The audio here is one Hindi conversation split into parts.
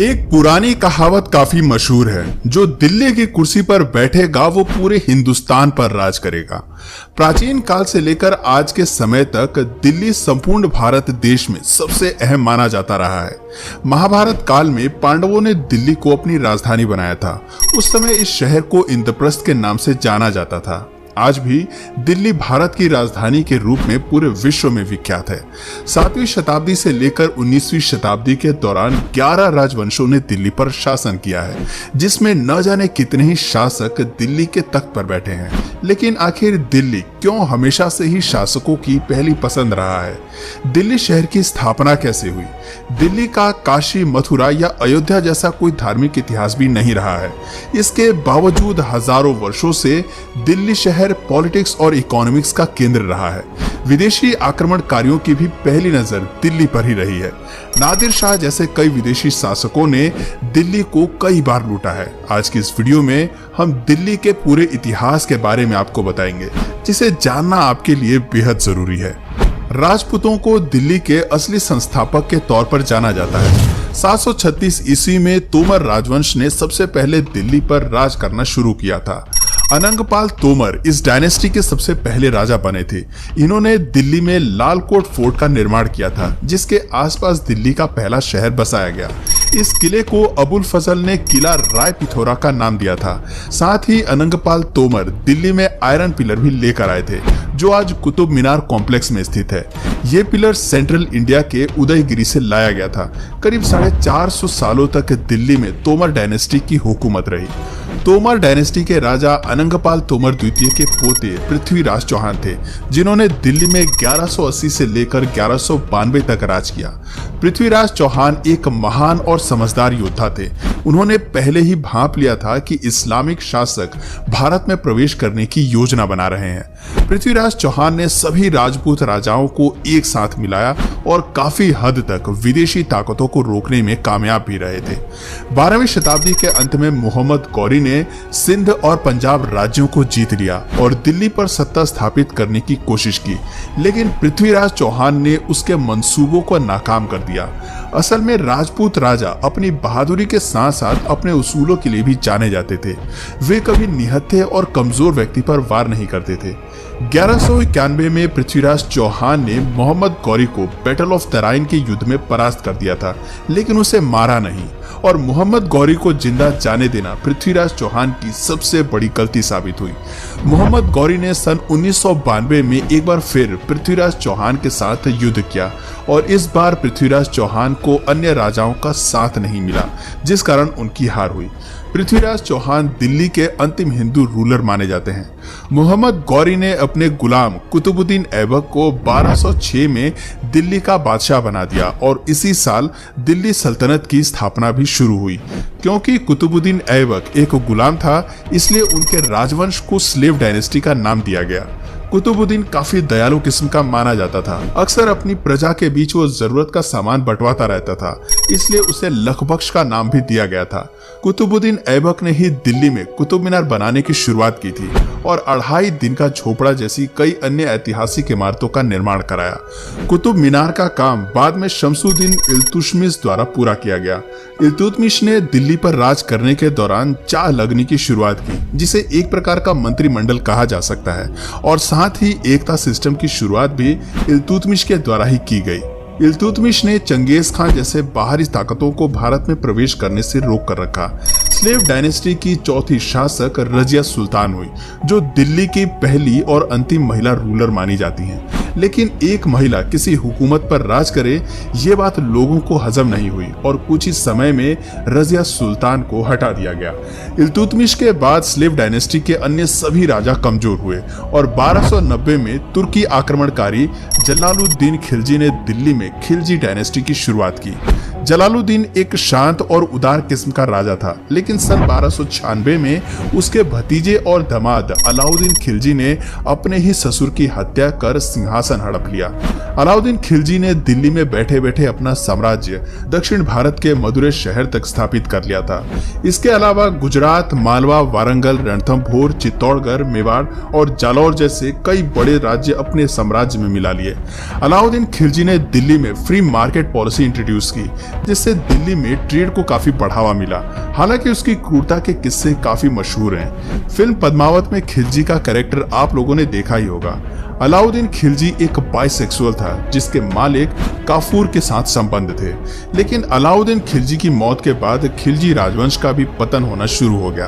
एक पुरानी कहावत काफी मशहूर है, जो दिल्ली की कुर्सी पर बैठेगा वो पूरे हिंदुस्तान पर राज करेगा। प्राचीन काल से लेकर आज के समय तक दिल्ली संपूर्ण भारत देश में सबसे अहम माना जाता रहा है। महाभारत काल में पांडवों ने दिल्ली को अपनी राजधानी बनाया था। उस समय इस शहर को इंद्रप्रस्थ के नाम से जाना जाता था। आज भी दिल्ली भारत की राजधानी के रूप में पूरे विश्व में विख्यात है। 7वीं शताब्दी से लेकर 19वीं शताब्दी के दौरान 11 राजवंशों ने दिल्ली पर शासन किया है, जिसमें न जाने कितने ही शासक दिल्ली के तख्त पर बैठे हैं। लेकिन आखिर दिल्ली क्यों हमेशा से ही शासकों की पहली पसंद रहा है? दिल्ली शहर की स्थापना कैसे हुई? दिल्ली का काशी, मथुरा या अयोध्या जैसा कोई धार्मिक इतिहास भी नहीं रहा है। इसके बावजूद हजारों वर्षों से दिल्ली शहर पॉलिटिक्स और इकोनॉमिक्स का केंद्र रहा है। विदेशी आक्रमणकारियों की भी पहली नजर दिल्ली पर ही रही है। नादिर शाह जैसे कई विदेशी शासकों ने दिल्ली को कई बार लूटा है। आज की इस वीडियो में हम दिल्ली के पूरे इतिहास के बारे में आपको बताएंगे, जिसे जानना आपके लिए बेहद जरूरी है। राजपूतों को दिल्ली के असली संस्थापक के तौर पर जाना जाता है। 736 ईस्वी में तोमर राजवंश ने सबसे पहले दिल्ली पर राज करना शुरू किया था। अनंगपाल तोमर इस डायनेस्टी के सबसे पहले राजा बने थे। इन्होंने दिल्ली में लाल कोट फोर्ट का निर्माण किया था, जिसके आसपास दिल्ली का पहला शहर बसाया गया। इस किले को अबुल फजल ने किला राय पिथौरा का नाम दिया था। साथ ही अनंगपाल तोमर दिल्ली में आयरन पिलर भी लेकर आए थे, जो आज कुतुब मीनार कॉम्प्लेक्स में स्थित है। ये पिलर सेंट्रल इंडिया के उदयगिरी से लाया गया था। करीब 450 सालों तक दिल्ली में तोमर डायनेस्टी की हुकूमत रही। तोमर डायनेस्टी के राजा अनंगपाल तोमर द्वितीय के पोते पृथ्वीराज चौहान थे, जिन्होंने दिल्ली में 1180 से लेकर 1192 तक राज किया। पृथ्वीराज चौहान एक महान और समझदार योद्धा थे। उन्होंने पहले ही भांप लिया था कि इस्लामिक शासक भारत में प्रवेश करने की योजना बना रहे हैं। पृथ्वीराज चौहान ने सभी राजपूत राजाओं को एक साथ मिलाया और काफी हद तक विदेशी ताकतों को रोकने में कामयाब भी रहे थे। 12वीं शताब्दी के अंत में मोहम्मद गौरी ने सिंध और पंजाब राज्यों को जीत लिया और दिल्ली पर सत्ता स्थापित करने की कोशिश की, लेकिन पृथ्वीराज चौहान ने उसके मंसूबों को नाकाम कर दिया। असल में राजपूत राजा अपनी बहादुरी के साथ साथ अपने उसूलों के लिए भी जाने जाते थे। वे कभी निहत्थे और कमजोर व्यक्ति पर वार नहीं करते थे। 1191 में पृथ्वीराज चौहान ने मोहम्मद गौरी को बैटल ऑफ तराइन के युद्ध में परास्त कर दिया था, लेकिन उसे मारा नहीं। और मोहम्मद गौरी को जिंदा जाने देना पृथ्वीराज चौहान की सबसे बड़ी गलती साबित हुई। मोहम्मद गौरी ने सन 1992 में एक बार फिर पृथ्वीराज चौहान के साथ युद्ध किया और इस बार पृथ्वीराज चौहान को अन्य राजाओं का साथ नहीं मिला, जिस कारण उनकी हार हुई। पृथ्वीराज चौहान दिल्ली के अंतिम हिंदू रूलर माने जाते हैं। मोहम्मद गौरी ने अपने गुलाम कुतुबुद्दीन ऐबक को 1206 में दिल्ली का बादशाह बना दिया और इसी साल दिल्ली सल्तनत की स्थापना भी शुरू हुई। क्योंकि कुतुबुद्दीन ऐबक एक गुलाम था, इसलिए उनके राजवंश को स्लेव डायनेस्टी का नाम दिया गया। कुतुबुद्दीन काफी दयालु किस्म का माना जाता था। अक्सर अपनी प्रजा के बीच वो जरूरत का सामान बंटवाता रहता था, इसलिए उसे लखबख्श का नाम भी दिया गया था। कुतुबुद्दीन ऐबक ने ही दिल्ली में कुतुब मीनार बनाने की शुरुआत की थी और 2.5 दिन का झोपड़ा जैसी कई अन्य ऐतिहासिक इमारतों का निर्माण कराया। कुतुब मीनार का काम बाद में शमसुद्दीन इल्तुतमिश द्वारा पूरा किया गया। इल्तुतमिश ने दिल्ली पर राज करने के दौरान चाह लगनी की शुरुआत की, जिसे एक प्रकार का मंत्रिमंडल कहा जा सकता है, और साथ ही एकता सिस्टम की शुरुआत भी इल्तुतमिश के द्वारा ही की गई। इल्तुतमिश ने चंगेज खान जैसे बाहरी ताकतों को भारत में प्रवेश करने से रोक कर रखा। स्लेव डायनेस्टी की चौथी शासक रजिया सुल्तान हुई, जो दिल्ली की पहली और अंतिम महिला रूलर मानी जाती हैं। लेकिन एक महिला किसी हुकूमत पर राज करे, ये बात लोगों को हजम नहीं हुई और कुछ ही समय में रजिया सुल्तान को हटा दिया गया। इल्तुतमिश के बाद स्लेव डायनेस्टी के अन्य सभी राजा कमजोर हुए और 1290 में तुर्की आक्रमणकारी जलालुद्दीन खिलजी ने दिल्ली में खिलजी डायनेस्टी की शुरुआत की। जलालुद्दीन एक शांत और उदार किस्म का राजा था, लेकिन सन 1296 में उसके भतीजे और दामाद अलाउद्दीन खिलजी ने अपने ही ससुर की हत्या कर सिंहासन हड़प लिया। अलाउद्दीन खिलजी ने दिल्ली में बैठे बैठे अपना साम्राज्य दक्षिण भारत के मदुरै शहर तक स्थापित कर लिया था। इसके अलावा गुजरात, मालवा, वारंगल, रणथंभौर, चित्तौड़गढ़, मेवाड़ और जालौर जैसे कई बड़े राज्य अपने साम्राज्य में मिला लिए। अलाउद्दीन खिलजी ने दिल्ली में फ्री मार्केट पॉलिसी इंट्रोड्यूस की, जिससे दिल्ली में ट्रेड को काफी बढ़ावा मिला। हालांकि उसकी क्रूरता के किस्से काफी मशहूर हैं। फिल्म पद्मावत में खिलजी का कैरेक्टर आप लोगों ने देखा ही होगा। अलाउद्दीन खिलजी एक बाइसेक्सुअल था जिसके मालिक काफूर के साथ संबंध थे, लेकिन अलाउद्दीन खिलजी की मौत के बाद खिलजी राजवंश का भी पतन होना शुरू हो गया।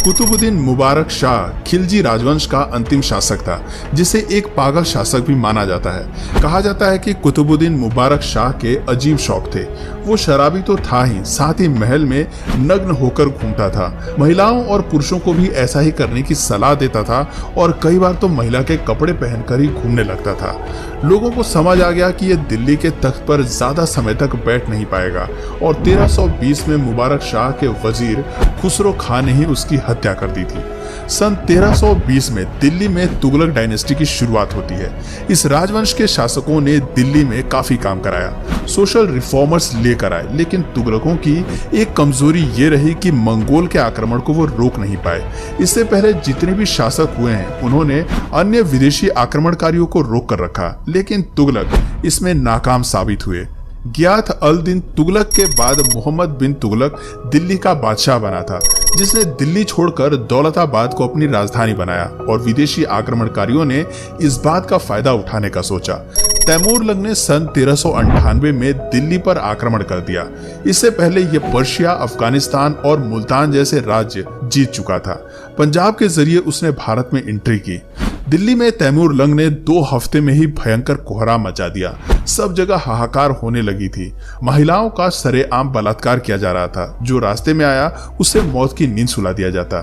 कुतुबुद्दीन मुबारक शाह खिलजी राजवंश का अंतिम शासक था, जिसे एक पागल शासक भी माना जाता है। कहा जाता है कि कुतुबुद्दीन मुबारक शाह के अजीब शौक थे। वो शराबी तो था ही, साथ ही महल में नग्न होकर घूमता था। महिलाओं और पुरुषों को भी ऐसा ही करने की सलाह देता था और कई बार तो महिला के कपड़े पहनकर ही घूमने लगता था। लोगों को समझ आ गया कि ये दिल्ली के तख्त पर ज्यादा समय तक बैठ नहीं पाएगा और 1320 में मुबारक शाह के वजीर खुसरो खान ने ही उसकी हत्या कर दी थी। सन 1320 में दिल्ली में तुगलक डायनेस्टी की शुरुआत होती है। इस राजवंश के शासकों ने दिल्ली में काफी काम कराया, सोशल रिफॉर्मर्स लेकर आए, लेकिन तुगलकों की एक कमजोरी ये रही कि मंगोल के आक्रमण को वो रोक नहीं पाए। इससे पहले जितने भी शासक हुए हैं उन्होंने अन्य विदेशी आक्रमणकारियों को रोक कर रखा, लेकिन तुगलक इसमें नाकाम साबित हुए। गियाथ अल दिन तुगलक के बाद मोहम्मद बिन तुगलक दिल्ली का बादशाह बना था, जिसने दिल्ली छोड़कर दौलताबाद को अपनी राजधानी बनाया और विदेशी आक्रमणकारियों ने इस बात का फायदा उठाने का सोचा। तैमूरलंग ने सन 1398 में दिल्ली पर आक्रमण कर दिया। इससे पहले यह पर्शिया, अफगानिस्तान और मुल्तान जैसे राज्य जीत चुका था। पंजाब के जरिए उसने भारत में एंट्री की। दिल्ली में तैमूरलंग ने 2 हफ्ते में ही भयंकर कोहराम मचा दिया। सब जगह हाहाकार होने लगी थी। महिलाओं का सरेआम बलात्कार किया जा रहा था। जो रास्ते में आया उसे मौत की नींद सुला दिया जाता।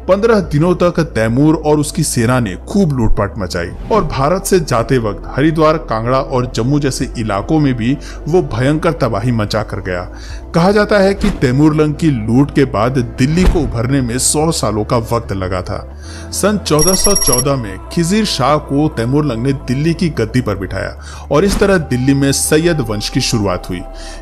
15 दिनों तक तैमूर और उसकी सेना ने खूब लूटपाट मचाई और भारत से जाते वक्त हरिद्वार, कांगड़ा और जम्मू जैसे इलाकों में भी वो भयंकर तबाही मचा कर गया। कहा जाता है कि तैमूरलंग की लूट के बाद दिल्ली को उभरने में 100 सालों का वक्त लगा था। सन 1414 में खिजीर शाह को तैमूरलंग ने दिल्ली की गद्दी पर बिठाया और इस तरह दिल्ली में सैयद वंश की शुरुआत हुई।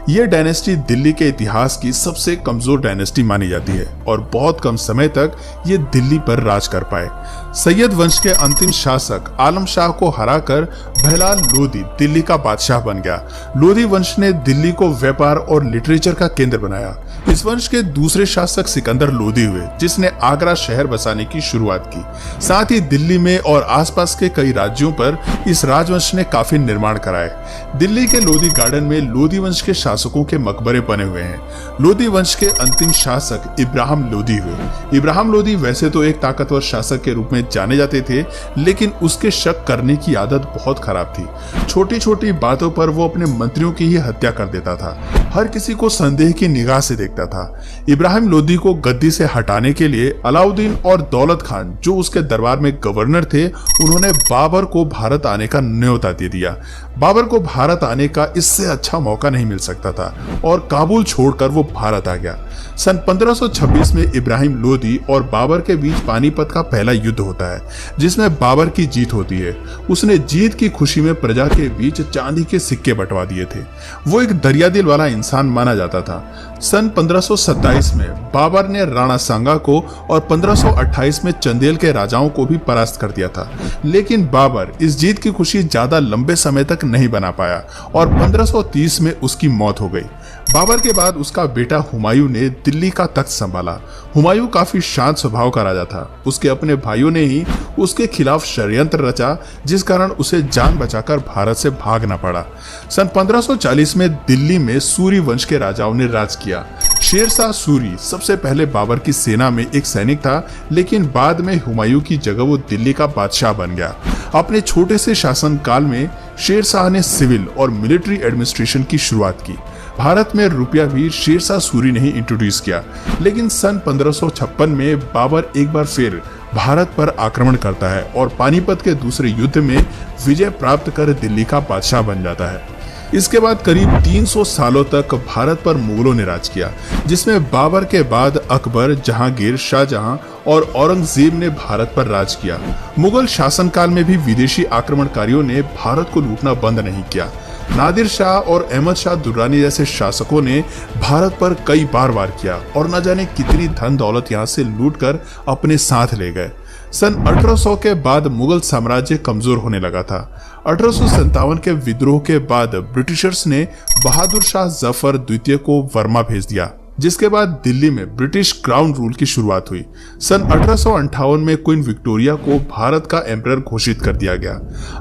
यह डायनेस्टी दिल्ली के इतिहास की सबसे कमजोर डायनेस्टी मानी जाती है और बहुत कम समय तक ये दिल्ली पर राज कर पाए। सैयद वंश के अंतिम शासक आलम शाह को हराकर बहलाल लोदी दिल्ली का बादशाह बन गया। लोदी वंश ने दिल्ली को व्यापार और लिटरेचर का केंद्र बनाया। इस वंश के दूसरे शासक सिकंदर लोदी हुए, जिसने आगरा शहर बसाने की शुरुआत की। साथ ही दिल्ली में और आसपास के कई राज्यों पर इस राजवंश ने काफी निर्माण कराए। दिल्ली के लोदी गार्डन में लोदी वंश के शासकों के मकबरे बने हुए हैं। लोदी वंश के अंतिम शासक इब्राहिम लोदी हुए। इब्राहिम लोदी वैसे तो एक ताकतवर शासक के रूप में जाने जाते थे, लेकिन उसके शक करने की आदत बहुत खराब थी। छोटी छोटी बातों पर वो अपने मंत्रियों की ही हत्या कर देता था। हर किसी को संदेह की निगाह से देखता था। इब्राहिम लोदी को गद्दी से हटाने के लिए अलाउद्दीन और दौलत खान, जो उसके दरबार में गवर्नर थे, उन्होंने बाबर को भारत आने का न्योता दे दिया। बाबर को भारत आने का इससे अच्छा मौका नहीं मिल सकता था और काबुल छोड़कर वो भारत आ गया। सन 1526 में इब्राहिम लोदी और बाबर के बीच पानीपत का पहला युद्ध होता है, जिसमें बाबर की जीत होती है। उसने जीत की खुशी में प्रजा के बीच चांदी के सिक्के बंटवा दिए थे। वो एक दरियादिल वाला इंसान माना जाता था। सन 1527 में बाबर ने राणा सांगा को और 1528 में चंदेल के राजाओं को भी परास्त कर दिया था, लेकिन बाबर इस जीत की खुशी ज्यादा लंबे समय तक नहीं बना पाया और 1530 में उसकी मौत हो गई। बाबर के बाद उसका बेटा हुमायूं ने दिल्ली का तख्त संभाला। हुमायूं काफी शांत स्वभाव का राजा था। उसके अपने भाइयों ने ही उसके खिलाफ षड्यंत्र रचा, जिस कारण उसे जान बचाकर भारत से भागना पड़ा। सन 1540 में दिल्ली में सूरी वंश के राजाओं ने राज किया। शेरशाह सूरी सबसे पहले बाबर की सेना में एक सैनिक था, लेकिन बाद में हुमायूं की जगह वो दिल्ली का बादशाह बन गया। अपने छोटे से शासन काल में शेरशाह ने सिविल और मिलिट्री एडमिनिस्ट्रेशन की शुरुआत की। भारत में रुपया भी शेरशाह सूरी ने ही इंट्रोड्यूस किया, लेकिन सन 1556 में बाबर एक बार फिर भारत पर आक्रमण करता है और पानीपत के दूसरे युद्ध में विजय प्राप्त कर दिल्ली का बादशाह बन जाता है। इसके बाद करीब 300 सालों तक भारत पर मुगलों ने राज किया, जिसमें बाबर के बाद अकबर, जहांगीर, शाहजहां और औरंगजेब ने भारत पर राज किया। मुगल शासनकाल में भी विदेशी आक्रमणकारियों ने भारत को लूटना बंद नहीं किया। नादिर शाह और अहमद शाह दुर्रानी जैसे शासकों ने भारत पर कई बार वार किया और न जाने कितनी धन दौलत यहाँ से लूटकर अपने साथ ले गए। सन 1800 के बाद मुगल साम्राज्य कमजोर होने लगा था। 1857 के विद्रोह के बाद ब्रिटिशर्स ने बहादुर शाह जफर द्वितीय को वर्मा भेज दिया, जिसके बाद दिल्ली में ब्रिटिश क्राउन रूल की शुरुआत हुई। सन 1858 में क्वीन विक्टोरिया को भारत का एम्परर घोषित कर दिया गया।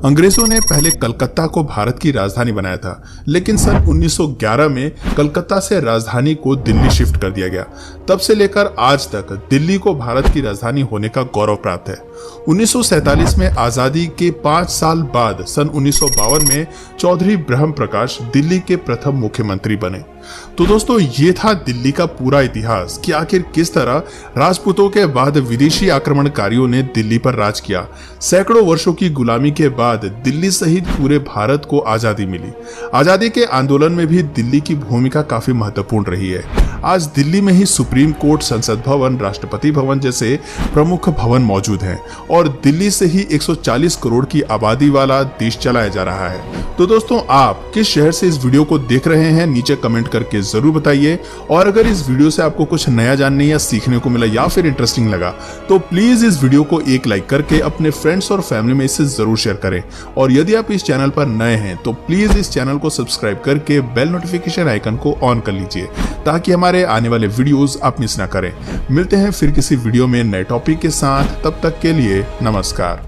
अंग्रेजों ने पहले कलकत्ता को भारत की राजधानी बनाया था, लेकिन सन 1911 में कलकत्ता से राजधानी को दिल्ली शिफ्ट कर दिया गया। तब से लेकर आज तक दिल्ली को भारत की राजधानी होने का गौरव प्राप्त है। 1947 में आजादी के 5 साल बाद सन 1952 में चौधरी ब्रह्म प्रकाश दिल्ली के प्रथम मुख्यमंत्री बने। तो दोस्तों, ये था दिल्ली का पूरा इतिहास कि आखिर किस तरह राजपूतों के बाद विदेशी आक्रमणकारियों ने दिल्ली पर राज किया। सैकड़ों वर्षों की गुलामी के बाद दिल्ली सहित पूरे भारत को आजादी मिली। आजादी के आंदोलन में भी दिल्ली की भूमिका काफी महत्वपूर्ण रही है। आज दिल्ली में ही सुप्रीम कोर्ट, संसद भवन, राष्ट्रपति भवन जैसे प्रमुख भवन मौजूद हैं और दिल्ली से ही 140 करोड़ की आबादी वाला देश चलाया जा रहा है। तो दोस्तों, आप किस शहर से इस वीडियो को देख रहे हैं, नीचे कमेंट करके जरूर बताइए। और अगर इस वीडियो से आपको कुछ नया जानने या सीखने को मिला या फिर इंटरेस्टिंग लगा, तो प्लीज इस वीडियो को एक लाइक करके अपने फ्रेंड्स और फैमिली में इसे जरूर शेयर करें। और यदि आप इस चैनल पर नए हैं तो प्लीज इस चैनल को सब्सक्राइब करके बेल नोटिफिकेशन आइकन को ऑन कर लीजिए, ताकि हमारे आने वाले वीडियोस आप मिस ना करें। मिलते हैं फिर किसी वीडियो में नए टॉपिक के साथ, तब तक के लिए नमस्कार।